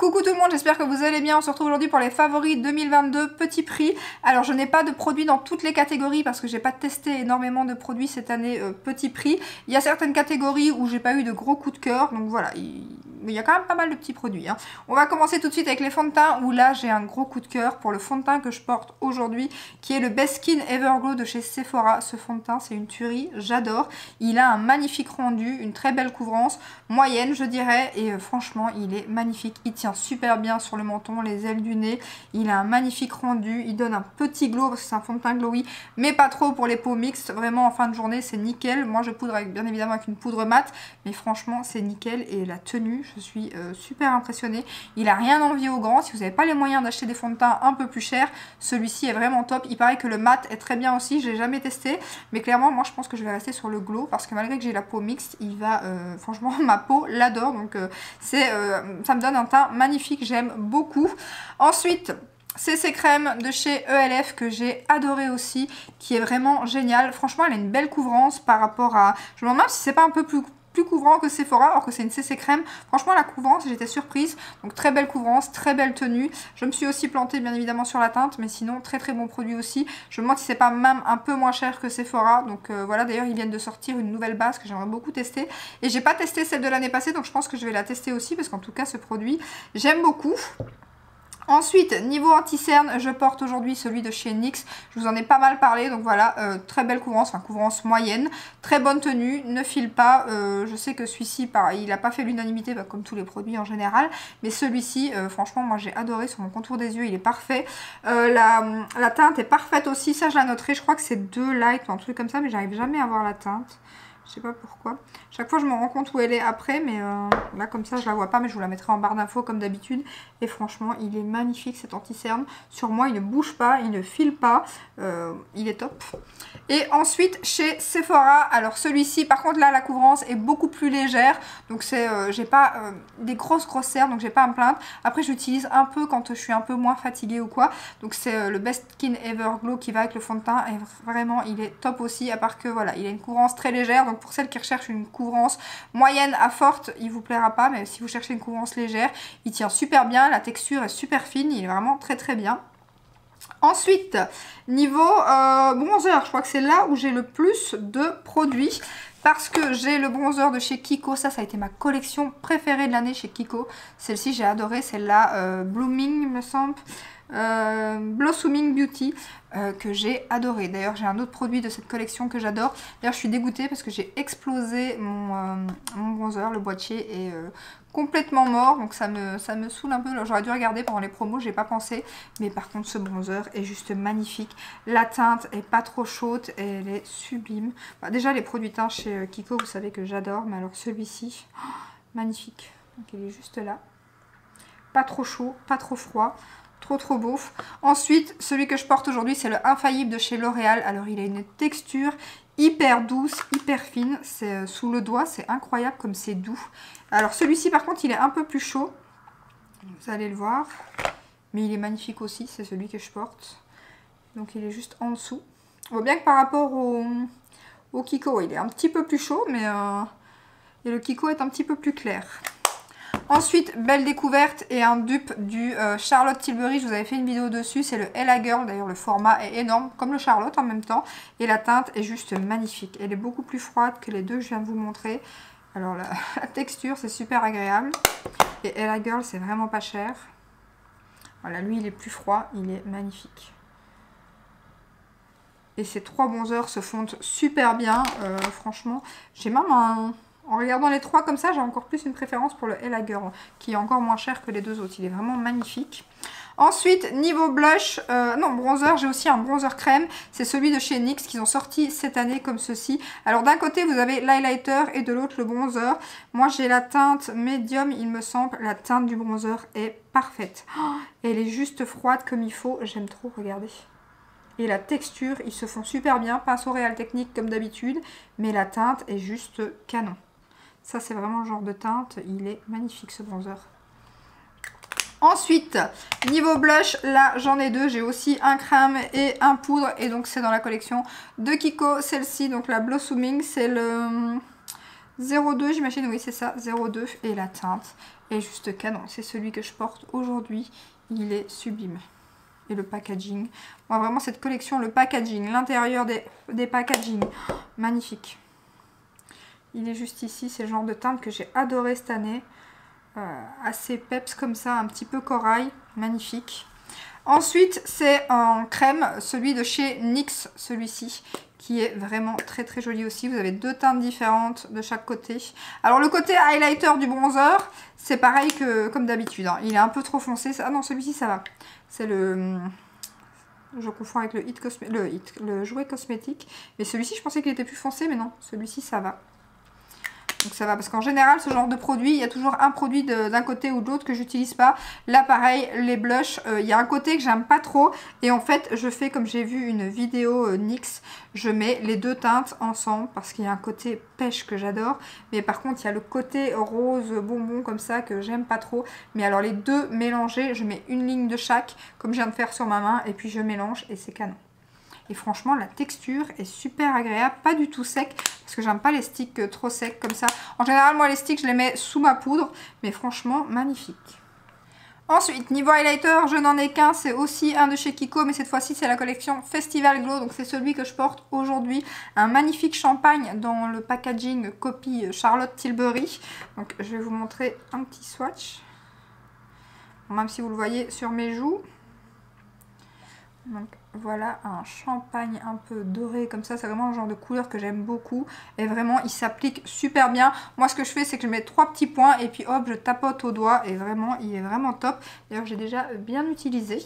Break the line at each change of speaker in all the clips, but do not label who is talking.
Coucou tout le monde, j'espère que vous allez bien. On se retrouve aujourd'hui pour les favoris 2022 petit prix. Alors je n'ai pas de produits dans toutes les catégories parce que j'ai pas testé énormément de produits cette année petit prix. Il y a certaines catégories où j'ai pas eu de gros coups de cœur, donc voilà, il y a quand même pas mal de petits produits. On va commencer tout de suite avec les fonds de teint où là j'ai un gros coup de cœur pour le fond de teint que je porte aujourd'hui qui est le Best Skin Everglow de chez Sephora. Ce fond de teint c'est une tuerie, j'adore. Il a un magnifique rendu, une très belle couvrance, moyenne je dirais, et franchement il est magnifique. Il tient super bien sur le menton, les ailes du nez. Il a un magnifique rendu. Il donne un petit glow parce que c'est un fond de teint glowy, mais pas trop pour les peaux mixtes. Vraiment en fin de journée c'est nickel. Moi je poudre bien évidemment avec une poudre mat, mais franchement c'est nickel. Et la tenue, je suis super impressionnée. Il a rien envié au grand. Si vous n'avez pas les moyens d'acheter des fonds de teint un peu plus chers, celui-ci est vraiment top. Il paraît que le mat est très bien aussi. Je l'ai jamais testé, mais clairement moi je pense que je vais rester sur le glow parce que malgré que j'ai la peau mixte, il va franchement ma peau l'adore. Donc ça me donne un teint magnifique, j'aime beaucoup. Ensuite, CC Crème de chez ELF que j'ai adoré aussi, qui est vraiment génial. Franchement, elle a une belle couvrance par rapport à... Je me demande même si c'est pas un peu plus couvrant que Sephora, alors que c'est une CC Crème. Franchement, la couvrance, j'étais surprise. Donc, très belle couvrance, très belle tenue. Je me suis aussi plantée, bien évidemment, sur la teinte, mais sinon, très très bon produit aussi. Je me demande si c'est pas même un peu moins cher que Sephora. Donc, voilà, d'ailleurs, ils viennent de sortir une nouvelle base que j'aimerais beaucoup tester. Et j'ai pas testé celle de l'année passée, donc je pense que je vais la tester aussi, parce qu'en tout cas, ce produit, j'aime beaucoup. Ensuite, niveau anti-cerne, je porte aujourd'hui celui de chez NYX. Je vous en ai pas mal parlé, donc voilà, très belle couvrance, enfin couvrance moyenne, très bonne tenue, ne file pas. Je sais que celui-ci, pareil, il n'a pas fait l'unanimité, comme tous les produits en général, mais celui-ci, franchement, moi j'ai adoré sur mon contour des yeux, il est parfait. La teinte est parfaite aussi, ça je la noterai, je crois que c'est 2 light ou un truc comme ça, mais j'arrive jamais à voir la teinte. Je sais pas pourquoi. Chaque fois je me rends compte où elle est après, mais là comme ça je la vois pas, mais je vous la mettrai en barre d'infos comme d'habitude. Et franchement il est magnifique cet anti-cerne. Sur moi il ne bouge pas, il ne file pas, il est top. Et ensuite chez Sephora, alors celui-ci par contre là la couvrance est beaucoup plus légère. Donc c'est, j'ai pas des grosses cernes, donc j'ai pas à me plaindre. Après j'utilise un peu quand je suis un peu moins fatiguée ou quoi. Donc c'est le Best Skin Everglow qui va avec le fond de teint. Et vraiment il est top aussi, à part que voilà, il a une couvrance très légère. Donc pour celles qui recherchent une couvrance moyenne à forte, il vous plaira pas, mais si vous cherchez une couvrance légère, il tient super bien, la texture est super fine, il est vraiment très très bien. Ensuite, niveau bronzer, je crois que c'est là où j'ai le plus de produits. Parce que j'ai le bronzer de chez Kiko, ça a été ma collection préférée de l'année chez Kiko. Celle-ci j'ai adoré, celle-là, Blooming me semble. Blossoming Beauty que j'ai adoré. D'ailleurs j'ai un autre produit de cette collection que j'adore. D'ailleurs je suis dégoûtée parce que j'ai explosé mon bronzer, le boîtier est complètement mort, donc ça me saoule un peu. J'aurais dû regarder pendant les promos, j'ai pas pensé, mais par contre ce bronzer est juste magnifique. La teinte est pas trop chaude et elle est sublime. Bah, déjà les produits teints chez Kiko vous savez que j'adore, mais alors celui-ci, oh, magnifique. Donc il est juste là, pas trop chaud, pas trop froid. Trop beau. Ensuite, celui que je porte aujourd'hui, c'est le Infaillible de chez L'Oréal. Alors, il a une texture hyper douce, hyper fine. C'est sous le doigt, c'est incroyable comme c'est doux. Alors, celui-ci, par contre, il est un peu plus chaud. Vous allez le voir. Mais il est magnifique aussi, c'est celui que je porte. Donc, il est juste en dessous. On voit bien que par rapport au Kiko, il est un petit peu plus chaud, mais et le Kiko est un petit peu plus clair. Ensuite, belle découverte et un dupe du Charlotte Tilbury. Je vous avais fait une vidéo dessus. C'est le Ella Girl. D'ailleurs, le format est énorme, comme le Charlotte en même temps. Et la teinte est juste magnifique. Elle est beaucoup plus froide que les deux que je viens de vous montrer. Alors, la texture, c'est super agréable. Et Ella Girl, c'est vraiment pas cher. Voilà, lui, il est plus froid. Il est magnifique. Et ces 3 bronzers se fondent super bien. Franchement, j'ai même un... En regardant les 3 comme ça, j'ai encore plus une préférence pour le Ella Girl, qui est encore moins cher que les 2 autres. Il est vraiment magnifique. Ensuite, niveau blush, non, bronzer, j'ai aussi un bronzer crème. C'est celui de chez NYX qu'ils ont sorti cette année comme ceci. Alors d'un côté, vous avez l'highlighter et de l'autre, le bronzer. Moi, j'ai la teinte médium, il me semble. La teinte du bronzer est parfaite. Oh, elle est juste froide comme il faut. J'aime trop, regardez. Et la texture, ils se font super bien. Pinceau Real Technique comme d'habitude. Mais la teinte est juste canon. Ça, c'est vraiment le genre de teinte. Il est magnifique, ce bronzer. Ensuite, niveau blush, là, j'en ai 2. J'ai aussi un crème et un poudre. Et donc, c'est dans la collection de Kiko. Celle-ci, donc la Blossoming, c'est le 02 j'imagine, oui c'est ça, 02 et la teinte est juste canon. C'est celui que je porte aujourd'hui, il est sublime. Et le packaging, moi vraiment cette collection, le packaging, l'intérieur des packaging, magnifique. Il est juste ici, c'est le genre de teinte que j'ai adoré cette année. Assez peps comme ça, un petit peu corail, magnifique. Ensuite, c'est en crème, celui de chez NYX, celui-ci, qui est vraiment très très joli aussi. Vous avez deux teintes différentes de chaque côté. Alors le côté highlighter du bronzer, c'est pareil que comme d'habitude, hein. Il est un peu trop foncé. Ah non, celui-ci ça va. C'est le... Je confonds avec le jouet cosmétique. Mais celui-ci, je pensais qu'il était plus foncé, mais non, celui-ci ça va. Donc ça va, parce qu'en général, ce genre de produit, il y a toujours un produit d'un côté ou de l'autre que j'utilise pas. Là, pareil, les blushs, il y a un côté que j'aime pas trop. Et en fait, je fais comme j'ai vu une vidéo NYX, je mets les deux teintes ensemble parce qu'il y a un côté pêche que j'adore. Mais par contre, il y a le côté rose bonbon comme ça que j'aime pas trop. Mais alors les deux mélangés, je mets une ligne de chaque, comme je viens de faire sur ma main, et puis je mélange et c'est canon. Et franchement, la texture est super agréable, pas du tout sec, parce que j'aime pas les sticks trop secs comme ça. En général, moi, les sticks, je les mets sous ma poudre, mais franchement, magnifique. Ensuite, niveau highlighter, je n'en ai qu'un, c'est aussi un de chez Kiko, mais cette fois-ci, c'est la collection Festival Glow, donc c'est celui que je porte aujourd'hui. Un magnifique champagne dans le packaging copie Charlotte Tilbury. Donc, je vais vous montrer un petit swatch, même si vous le voyez sur mes joues. Donc voilà un champagne un peu doré comme ça, c'est vraiment le genre de couleur que j'aime beaucoup et vraiment il s'applique super bien. Moi ce que je fais c'est que je mets 3 petits points et puis hop je tapote au doigt et vraiment il est vraiment top. D'ailleurs j'ai déjà bien utilisé.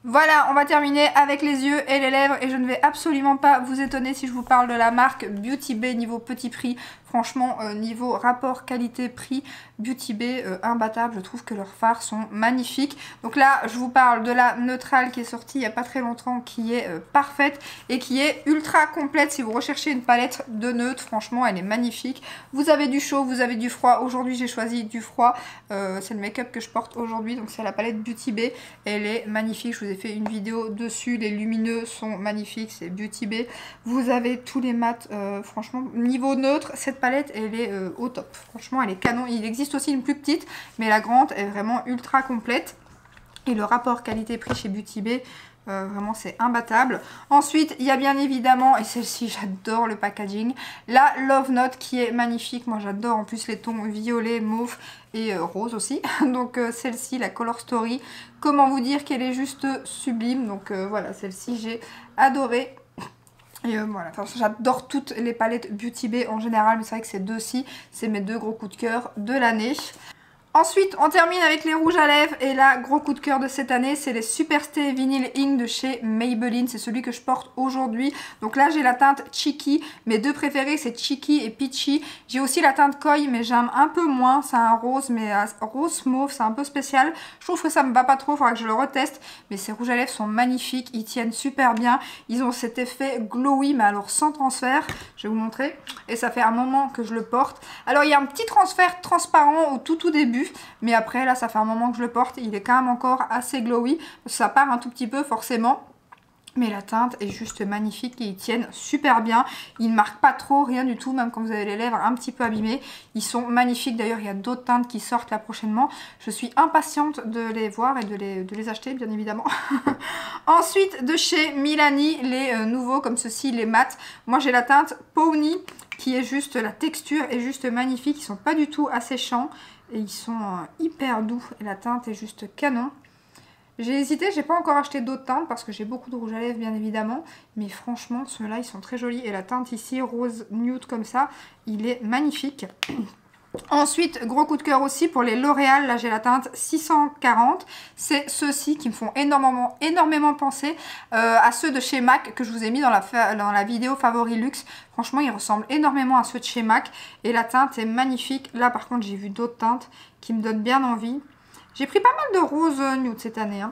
Voilà, on va terminer avec les yeux et les lèvres et je ne vais absolument pas vous étonner si je vous parle de la marque Beauty Bay niveau petit prix. Franchement, niveau rapport qualité-prix, Beauty Bay imbattable, je trouve que leurs fards sont magnifiques. Donc là, je vous parle de la neutrale qui est sortie il n'y a pas très longtemps, qui est parfaite et qui est ultra complète. Si vous recherchez une palette de neutre, franchement, elle est magnifique. Vous avez du chaud, vous avez du froid. Aujourd'hui, j'ai choisi du froid. C'est le make-up que je porte aujourd'hui, donc c'est la palette Beauty Bay. Elle est magnifique, je vous ai fait une vidéo dessus. Les lumineux sont magnifiques, c'est Beauty Bay. Vous avez tous les mats, franchement, niveau neutre, cette palette elle est au top, franchement elle est canon. Il existe aussi une plus petite mais la grande est vraiment ultra complète et le rapport qualité-prix chez Beauty Bay vraiment c'est imbattable. Ensuite il y a bien évidemment, et celle-ci j'adore le packaging, la Love Note qui est magnifique. Moi j'adore en plus les tons violet, mauve et rose aussi. Donc celle-ci, la Color Story, comment vous dire qu'elle est juste sublime. Donc voilà, celle-ci j'ai adoré. Et voilà, enfin, j'adore toutes les palettes Beauty Bay en général, mais c'est vrai que ces deux-ci, c'est mes deux gros coups de cœur de l'année. Ensuite, on termine avec les rouges à lèvres et là, gros coup de cœur de cette année, c'est les Superstay Vinyl Ink de chez Maybelline. C'est celui que je porte aujourd'hui. Donc là, j'ai la teinte Cheeky. Mes deux préférés, c'est Cheeky et Peachy. J'ai aussi la teinte Koi, mais j'aime un peu moins. C'est un rose, mais rose mauve, c'est un peu spécial. Je trouve que ça me va pas trop, il faudra que je le reteste. Mais ces rouges à lèvres sont magnifiques, ils tiennent super bien. Ils ont cet effet glowy, mais alors sans transfert. Je vais vous montrer. Et ça fait un moment que je le porte. Alors, il y a un petit transfert transparent au tout début. Mais après là ça fait un moment que je le porte, il est quand même encore assez glowy, ça part un tout petit peu forcément. Mais la teinte est juste magnifique et ils tiennent super bien. Ils ne marquent pas trop, rien du tout, même quand vous avez les lèvres un petit peu abîmées. Ils sont magnifiques. D'ailleurs, il y a d'autres teintes qui sortent là prochainement. Je suis impatiente de les voir et de les acheter, bien évidemment. Ensuite, de chez Milani, les nouveaux comme ceci, les mats. Moi, j'ai la teinte Pony qui est juste, la texture est juste magnifique. Ils sont pas du tout asséchants et ils sont hyper doux. Et la teinte est juste canon. J'ai hésité, j'ai pas encore acheté d'autres teintes parce que j'ai beaucoup de rouge à lèvres bien évidemment. Mais franchement, ceux-là, ils sont très jolis. Et la teinte ici, rose nude comme ça, il est magnifique. Ensuite, gros coup de cœur aussi pour les L'Oréal. Là, j'ai la teinte 640. C'est ceux-ci qui me font énormément penser à ceux de chez MAC que je vous ai mis dans la vidéo Favori Luxe. Franchement, ils ressemblent énormément à ceux de chez MAC. Et la teinte est magnifique. Là, par contre, j'ai vu d'autres teintes qui me donnent bien envie. J'ai pris pas mal de rose nude cette année, hein.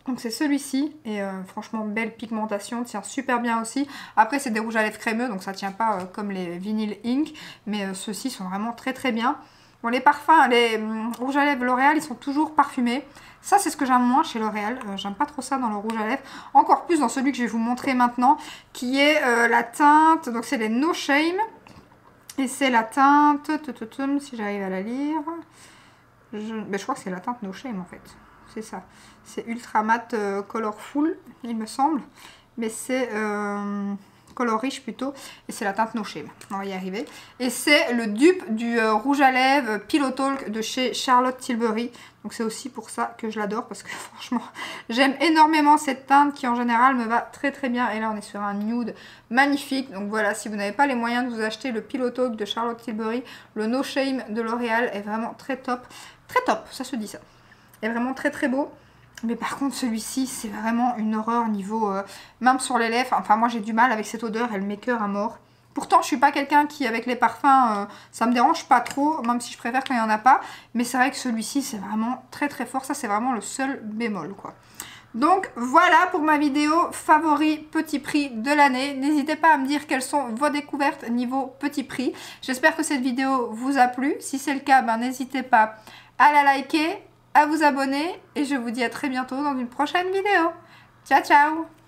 Donc c'est celui-ci et franchement belle pigmentation, tient super bien aussi. Après c'est des rouges à lèvres crémeux donc ça tient pas comme les Vinyl Ink, mais ceux-ci sont vraiment très bien. Bon, les parfums, les rouges à lèvres L'Oréal, ils sont toujours parfumés. Ça c'est ce que j'aime moins chez L'Oréal, j'aime pas trop ça dans le rouge à lèvres. Encore plus dans celui que je vais vous montrer maintenant qui est la teinte, donc c'est les No Shame. Et c'est la teinte, si j'arrive à la lire, je crois que c'est la teinte No Shame en fait, c'est ça. C'est Ultra Matte Colorful, il me semble, mais c'est Color Riche plutôt, et c'est la teinte No Shame, on va y arriver. Et c'est le dupe du rouge à lèvres Pillow Talk de chez Charlotte Tilbury, donc c'est aussi pour ça que je l'adore, parce que franchement, j'aime énormément cette teinte qui en général me va très très bien. Et là on est sur un nude magnifique, donc voilà, si vous n'avez pas les moyens de vous acheter le Pillow Talk de Charlotte Tilbury, le No Shame de L'Oréal est vraiment très top, ça se dit ça, est vraiment très très beau. Mais par contre celui-ci c'est vraiment une horreur niveau même sur les lèvres, enfin moi j'ai du mal avec cette odeur, elle m'écoeure à mort. Pourtant je suis pas quelqu'un qui avec les parfums ça me dérange pas trop, même si je préfère quand il n'y en a pas. Mais c'est vrai que celui-ci c'est vraiment très très fort, ça c'est vraiment le seul bémol quoi. Donc voilà pour ma vidéo favori petit prix de l'année. N'hésitez pas à me dire quelles sont vos découvertes niveau petit prix. J'espère que cette vidéo vous a plu. Si c'est le cas, ben, n'hésitez pas à la liker, à vous abonner et je vous dis à très bientôt dans une prochaine vidéo. Ciao ciao!